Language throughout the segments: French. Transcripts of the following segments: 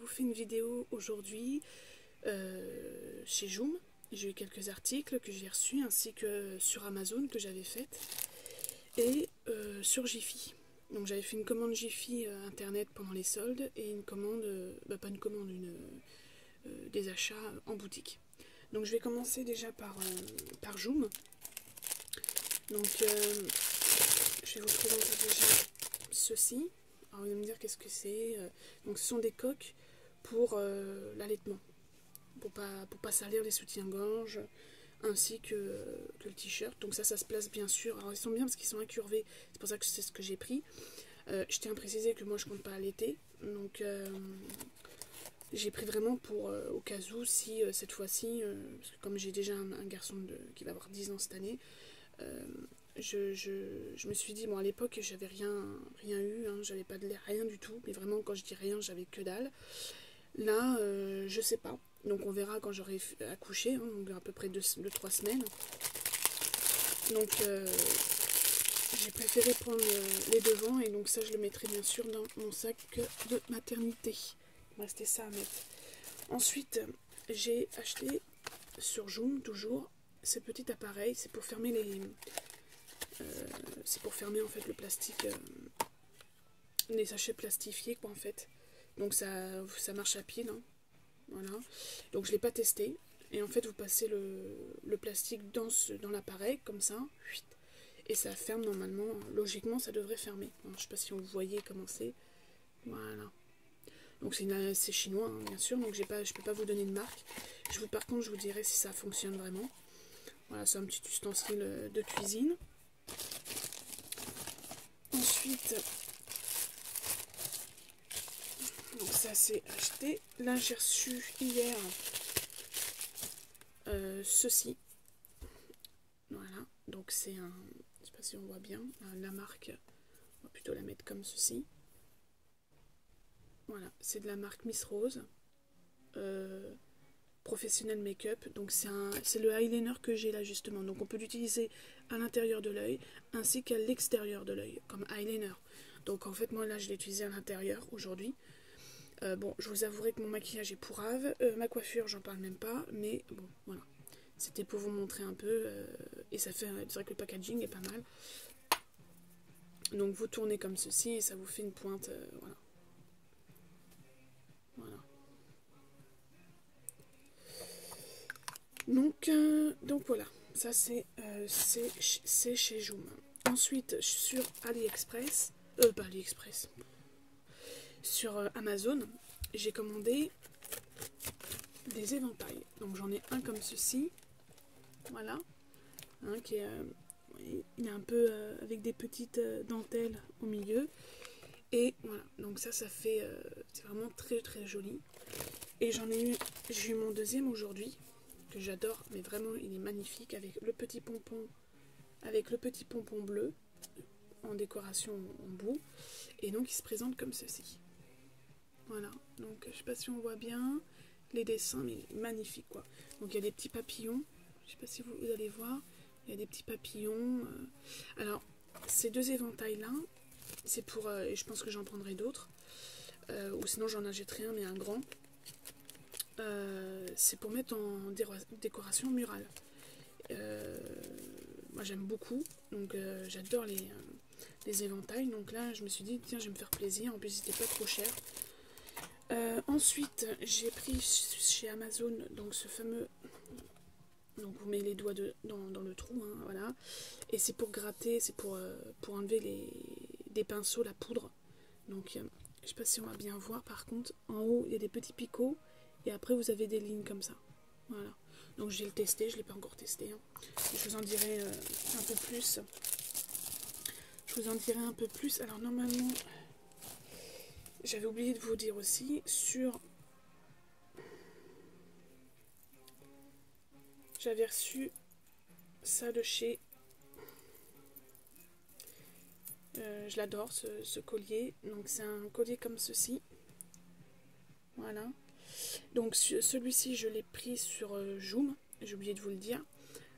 vous fais une vidéo aujourd'hui chez Joom. J'ai eu quelques articles que j'ai reçus ainsi que sur Amazon que j'avais faites et sur Jiffy. Donc j'avais fait une commande Jiffy internet pendant les soldes et une commande, pas une commande, des achats en boutique. Donc je vais commencer déjà par Joom. Donc je vais vous présenter déjà ceci. Alors vous allez me dire qu'est-ce que c'est. Donc ce sont des coques pour l'allaitement, pour pas salir les soutiens-gorge ainsi que le t-shirt. Donc ça se place bien sûr. Alors ils sont bien parce qu'ils sont incurvés, c'est pour ça que c'est ce que j'ai pris. Je tiens à préciser que moi je compte pas allaiter, donc j'ai pris vraiment pour au cas où si cette fois-ci, parce que comme j'ai déjà un garçon qui va avoir 10 ans cette année, je me suis dit, bon à l'époque j'avais rien eu, hein, j'avais pas de lait, rien du tout, mais vraiment quand je dis rien j'avais que dalle. Là je sais pas, donc on verra quand j'aurai accouché, hein, donc à peu près 2-3 semaines. Donc j'ai préféré prendre les devants et donc ça je le mettrai bien sûr dans mon sac de maternité. Il me restait ça à mettre. Ensuite j'ai acheté sur Joom toujours ce petit appareil, c'est pour fermer c'est pour fermer en fait le plastique, les sachets plastifiés quoi en fait. Donc ça marche à pile, hein. Voilà. Donc je l'ai pas testé. Et en fait vous passez le plastique dans l'appareil comme ça. Et ça ferme normalement. Logiquement ça devrait fermer. Alors, je sais pas si vous voyez comment c'est. Voilà. Donc c'est chinois hein, bien sûr. Donc je peux pas vous donner de marque. Par contre je vous dirai si ça fonctionne vraiment. Voilà, c'est un petit ustensile de cuisine. Ensuite, donc ça c'est acheté. Là j'ai reçu hier ceci. Voilà, donc c'est un, je sais pas si on voit bien, la marque, on va plutôt la mettre comme ceci. Voilà, c'est de la marque Miss Rose. Professionnel make-up, donc c'est le eyeliner que j'ai là justement, donc on peut l'utiliser à l'intérieur de l'œil ainsi qu'à l'extérieur de l'œil comme eyeliner. Donc en fait moi là je l'ai utilisé à l'intérieur aujourd'hui. Bon je vous avouerai que mon maquillage est pourrave, ma coiffure j'en parle même pas, mais bon voilà, c'était pour vous montrer un peu et ça fait, c'est vrai que le packaging est pas mal. Donc vous tournez comme ceci et ça vous fait une pointe, voilà. Voilà. Donc voilà, ça c'est chez Joom. Ensuite sur AliExpress, pas AliExpress, sur Amazon, j'ai commandé des éventails. Donc j'en ai un comme ceci, voilà, hein, il est un peu avec des petites dentelles au milieu. Et voilà, donc ça fait, c'est vraiment très très joli. Et j'ai eu mon deuxième aujourd'hui, que j'adore, mais vraiment il est magnifique, avec le petit pompon bleu en décoration en bout, et donc il se présente comme ceci. Voilà, donc je sais pas si on voit bien les dessins, mais magnifique quoi. Donc il y a des petits papillons, je sais pas si vous allez voir, il y a des petits papillons. Alors ces deux éventails là, c'est pour, et je pense que j'en prendrai d'autres, ou sinon j'en achèterai un mais un grand. C'est pour mettre en décoration murale. Moi j'aime beaucoup, donc j'adore les éventails. Donc là je me suis dit tiens je vais me faire plaisir, en plus c'était pas trop cher. Ensuite j'ai pris chez Amazon donc ce fameux, donc vous mettez les doigts dans le trou, hein, voilà, et c'est pour gratter, c'est pour enlever des pinceaux, la poudre. Donc je sais pas si on va bien voir, par contre en haut il y a des petits picots et après vous avez des lignes comme ça. Voilà, donc je vais le tester, je ne l'ai pas encore testé, hein. Je vous en dirai un peu plus. Alors normalement, j'avais oublié de vous dire aussi, j'avais reçu ça de chez, je l'adore ce collier, donc c'est un collier comme ceci. Voilà. Donc celui-ci je l'ai pris sur Joom, j'ai oublié de vous le dire.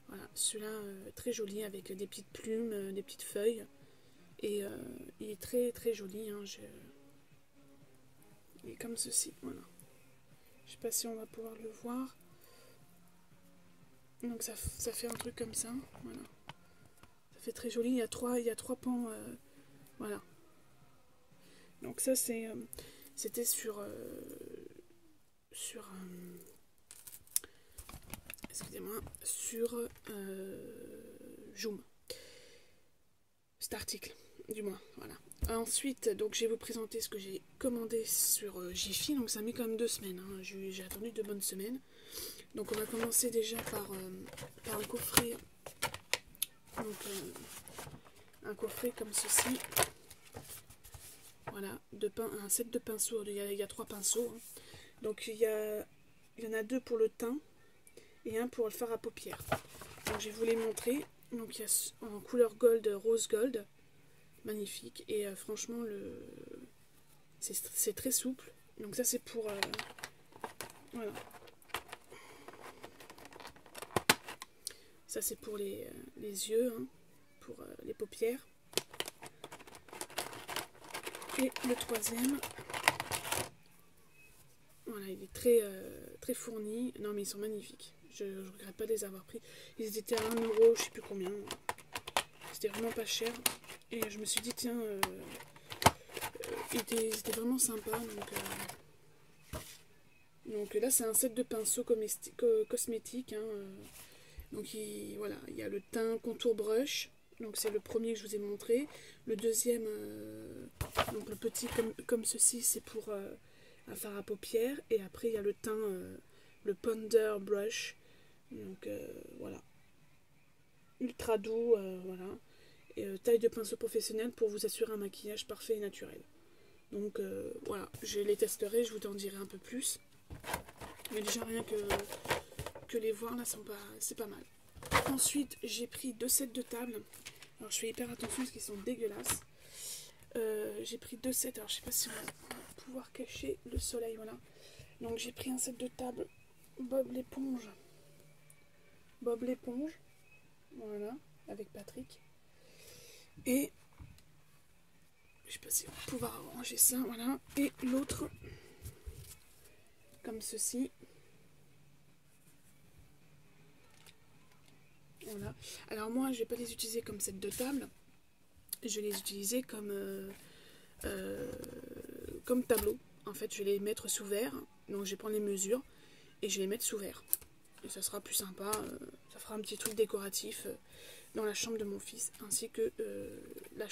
Voilà, celui-là très joli avec des petites plumes, des petites feuilles. Et il est très très joli, hein, il est comme ceci, voilà. Je sais pas si on va pouvoir le voir. Donc ça fait un truc comme ça. Voilà. Ça fait très joli. Il y a trois pans. Voilà. Donc ça c'était sur excusez-moi, sur Joom. Cet article, du moins, voilà. Ensuite, donc je vais vous présenter ce que j'ai commandé sur Jiffy. Donc ça a mis quand même 2 semaines. Hein. J'ai attendu 2 bonnes semaines. Donc on va commencer déjà par un coffret. Donc un coffret comme ceci. Voilà, un set de pinceaux. Il y a 3 pinceaux. Hein. Donc il y en a 2 pour le teint et un pour le fard à paupières. Donc je vais vous les montrer. Donc il y a en couleur gold, rose gold. Magnifique. Et franchement, c'est très souple. Donc ça c'est pour... voilà. Ça c'est pour les yeux, hein, pour les paupières. Et le troisième, voilà, il est très fourni. Non mais ils sont magnifiques. Je ne regrette pas de les avoir pris. Ils étaient à 1 euro, je sais plus combien. C'était vraiment pas cher. Et je me suis dit tiens, ils étaient vraiment sympas. Donc là c'est un set de pinceaux cosmétiques. Hein, donc voilà, il y a le teint contour brush. Donc c'est le premier que je vous ai montré. Le deuxième, donc le petit comme ceci, c'est pour un fard à paupières. Et après il y a le teint, le Ponder Brush. Donc voilà. Ultra doux, voilà. Et taille de pinceau professionnelle pour vous assurer un maquillage parfait et naturel. Donc voilà, je les testerai, je vous en dirai un peu plus. Mais déjà rien que les voir là, c'est pas mal. Ensuite, j'ai pris 2 sets de table. Alors je fais hyper attention parce qu'ils sont dégueulasses. J'ai pris 2 sets, alors je sais pas si on va pouvoir cacher le soleil, voilà. Donc j'ai pris un set de table Bob l'éponge. Voilà, avec Patrick. Et je sais pas si on va pouvoir arranger ça, voilà. Et l'autre, comme ceci. Voilà. Alors moi, je vais pas les utiliser comme set de table. Je vais les utiliser comme tableau. En fait, je vais les mettre sous verre. Donc je vais prendre les mesures et je vais les mettre sous verre. Et ça sera plus sympa. Ça fera un petit truc décoratif dans la chambre de mon fils, ainsi que la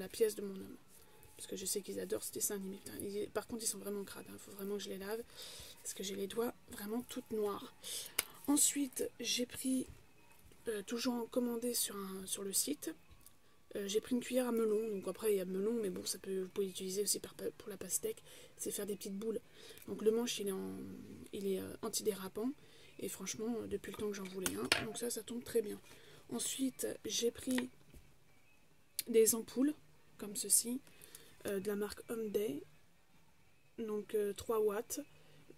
pièce de mon homme. Parce que je sais qu'ils adorent ce dessin animé. Par contre, ils sont vraiment crades. Il faut vraiment que je les lave. Parce que j'ai les doigts vraiment toutes noires. Ensuite, j'ai pris, toujours commandé sur le site, j'ai pris une cuillère à melon. Donc après, il y a melon, mais bon, vous pouvez l'utiliser aussi pour la pastèque. C'est faire des petites boules. Donc le manche, il est antidérapant. Et franchement, depuis le temps que j'en voulais un. Donc ça tombe très bien. Ensuite, j'ai pris des ampoules, comme ceci, de la marque Home Day. Donc 3 watts.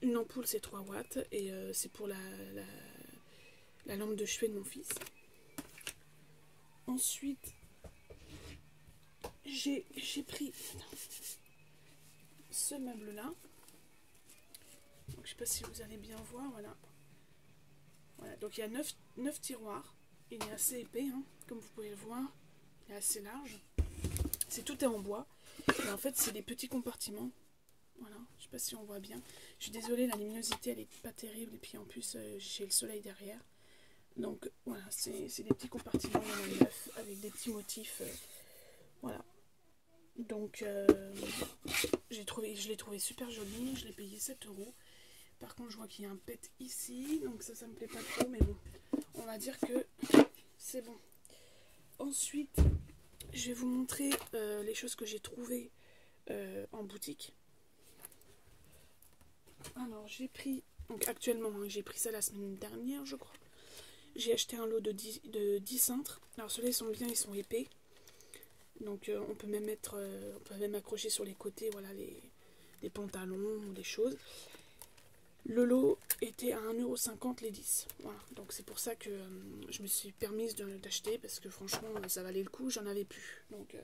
Une ampoule, c'est 3 watts. Et c'est pour la lampe de chevet de mon fils. Ensuite, j'ai pris ce meuble-là. Donc, je sais pas si vous allez bien voir, voilà. Voilà, donc il y a 9 tiroirs. Il est assez épais, hein, comme vous pouvez le voir. Il est assez large. Tout est en bois. Et en fait, c'est des petits compartiments. Voilà, je sais pas si on voit bien. Je suis désolée, la luminosité, elle est pas terrible. Et puis en plus, j'ai le soleil derrière. Donc voilà, c'est des petits compartiments, il y en a 9, avec des petits motifs. Voilà. Donc je l'ai trouvé super joli. Je l'ai payé 7 euros. Par contre, je vois qu'il y a un pet ici. Donc ça me plaît pas trop. Mais bon, on va dire que c'est bon. Ensuite, je vais vous montrer les choses que j'ai trouvées en boutique. Alors, j'ai pris... Donc actuellement, hein, j'ai pris ça la semaine dernière, je crois. J'ai acheté un lot de 10 cintres. Alors ceux-là, ils sont bien, ils sont épais. Donc on peut même accrocher sur les côtés, voilà, les pantalons ou des choses. Le lot était à 1,50 € les 10. Voilà, donc c'est pour ça que je me suis permise d'acheter, parce que franchement, ça valait le coup, j'en avais plus. Donc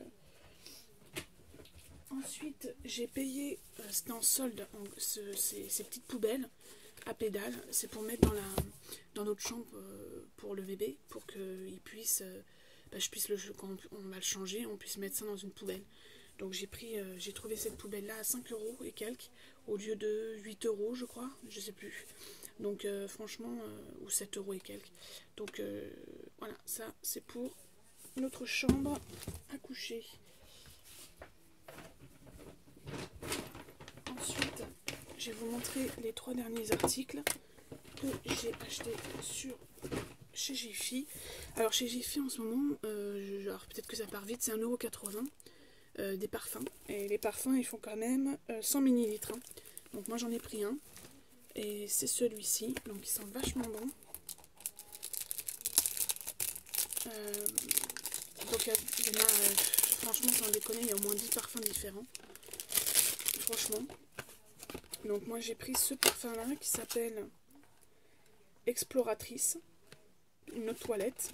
Ensuite, j'ai payé, c'était en solde, ces petites poubelles à pédales. C'est pour mettre dans notre chambre pour le bébé, pour qu'il puisse, je puisse quand on va le changer, on puisse mettre ça dans une poubelle. Donc j'ai trouvé cette poubelle là à 5 € et quelques, au lieu de 8 € je crois, je sais plus. Donc franchement, ou 7 € et quelques. Donc voilà, ça c'est pour notre chambre à coucher. Ensuite, je vais vous montrer les 3 derniers articles que j'ai achetés chez Jiffy. Alors chez Jiffy en ce moment, alors peut-être que ça part vite, c'est 1,80 € des parfums. Et les parfums ils font quand même 100 ml. Hein. Donc moi j'en ai pris un. Et c'est celui-ci. Donc il sent vachement bon. Donc il y en a, franchement sans déconner, il y a au moins 10 parfums différents. Franchement. Donc moi j'ai pris ce parfum là qui s'appelle Exploratrice. Une autre toilette.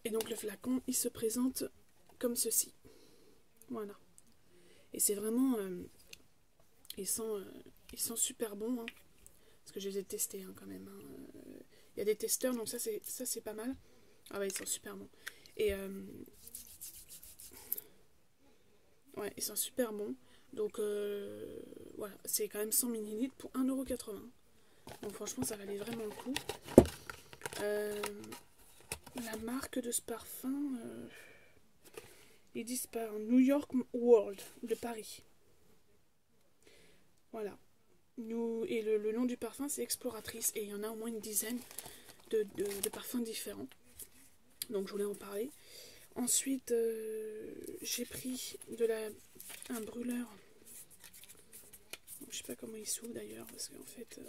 Et donc le flacon il se présente comme ceci. Voilà. Et c'est vraiment... il sent super bon. Hein, parce que je les ai testés hein, quand même. Hein. Il y a des testeurs, donc ça c'est pas mal. Ah ouais, il sent super bon. Et ouais, il sent super bon. Donc voilà, c'est quand même 100 ml pour 1,80 €. Donc franchement, ça valait vraiment le coup. La marque de ce parfum, ils disent par New York World de Paris. Voilà. Et le nom du parfum, c'est Exploratrice. Et il y en a au moins une dizaine de parfums différents. Donc je voulais en parler. Ensuite, j'ai pris un brûleur. Je sais pas comment il s'ouvre d'ailleurs, parce qu'en fait...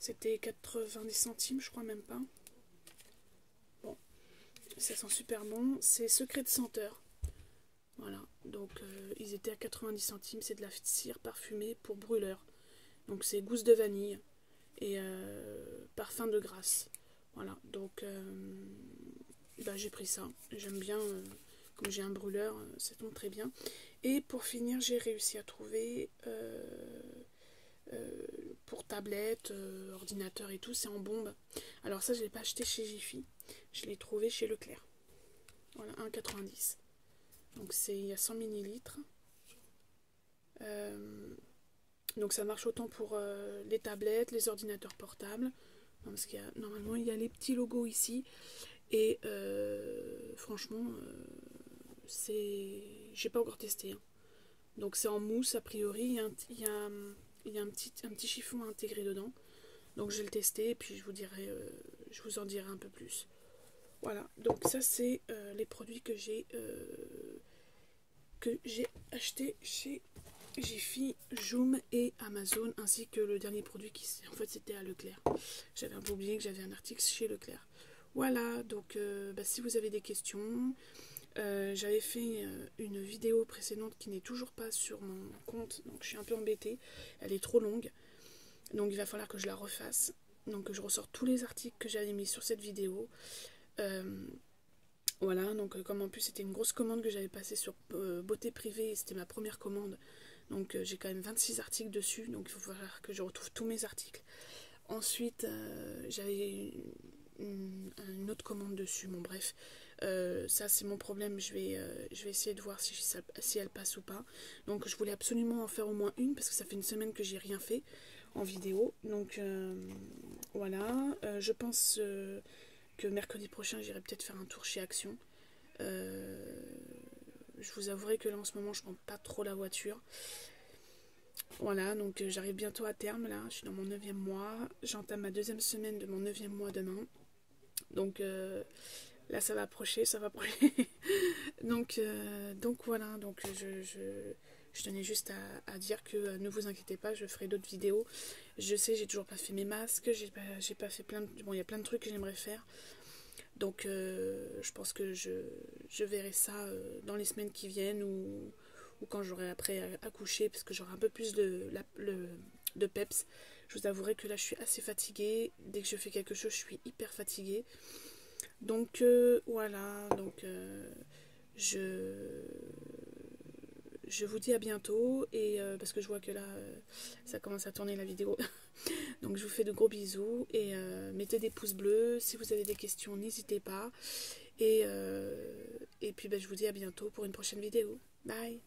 c'était 90 centimes, je crois même pas. Bon, ça sent super bon. C'est Secret de senteur. Voilà, donc ils étaient à 90 centimes. C'est de la cire parfumée pour brûleur. Donc c'est gousse de vanille et parfum de grâce. Voilà, donc j'ai pris ça. J'aime bien, comme j'ai un brûleur, ça tombe très bien. Et pour finir, j'ai réussi à trouver... pour tablette, ordinateur et tout, c'est en bombe. Alors ça, je ne l'ai pas acheté chez Jiffy. Je l'ai trouvé chez Leclerc. Voilà, 1,90 €. Donc il y a 100 ml. Donc ça marche autant pour les tablettes, les ordinateurs portables. Parce qu'il y a, normalement, il y a les petits logos ici. Et franchement, j'ai pas encore testé. Hein. Donc c'est en mousse, a priori. Il y a un petit chiffon intégré dedans. Donc je vais le tester et puis je vous en dirai un peu plus. Voilà, donc ça c'est les produits que j'ai achetés chez Jiffy, Joom et Amazon, ainsi que le dernier produit qui en fait c'était à Leclerc. J'avais un peu oublié que j'avais un article chez Leclerc. Voilà, donc si vous avez des questions, j'avais fait une vidéo précédente qui n'est toujours pas sur mon compte, donc je suis un peu embêtée, elle est trop longue, donc il va falloir que je la refasse, donc je ressors tous les articles que j'avais mis sur cette vidéo. Voilà, donc comme en plus c'était une grosse commande que j'avais passée sur Beauté Privée, c'était ma première commande, donc j'ai quand même 26 articles dessus, donc il va falloir que je retrouve tous mes articles. Ensuite j'avais une autre commande dessus, bon bref, ça c'est mon problème, je vais essayer de voir si elle passe ou pas. Donc je voulais absolument en faire au moins une, parce que ça fait une semaine que j'ai rien fait en vidéo, donc voilà, je pense que mercredi prochain j'irai peut-être faire un tour chez Action. Je vous avouerai que là en ce moment je prends pas trop la voiture. Voilà, donc j'arrive bientôt à terme là, je suis dans mon 9e mois, j'entame ma 2e semaine de mon 9e mois demain. Donc là ça va approcher, donc voilà, donc je tenais juste à dire que ne vous inquiétez pas, je ferai d'autres vidéos. Je sais, j'ai toujours pas fait mes masques, j'ai pas fait plein de... Bon, il y a plein de trucs que j'aimerais faire. Donc je pense que je verrai ça dans les semaines qui viennent ou quand j'aurai après accouché, parce que j'aurai un peu plus de peps. Je vous avouerai que là je suis assez fatiguée. Dès que je fais quelque chose, je suis hyper fatiguée. Donc voilà, donc je vous dis à bientôt, et parce que je vois que là ça commence à tourner la vidéo. Donc je vous fais de gros bisous, et mettez des pouces bleus, si vous avez des questions n'hésitez pas, et puis je vous dis à bientôt pour une prochaine vidéo. Bye.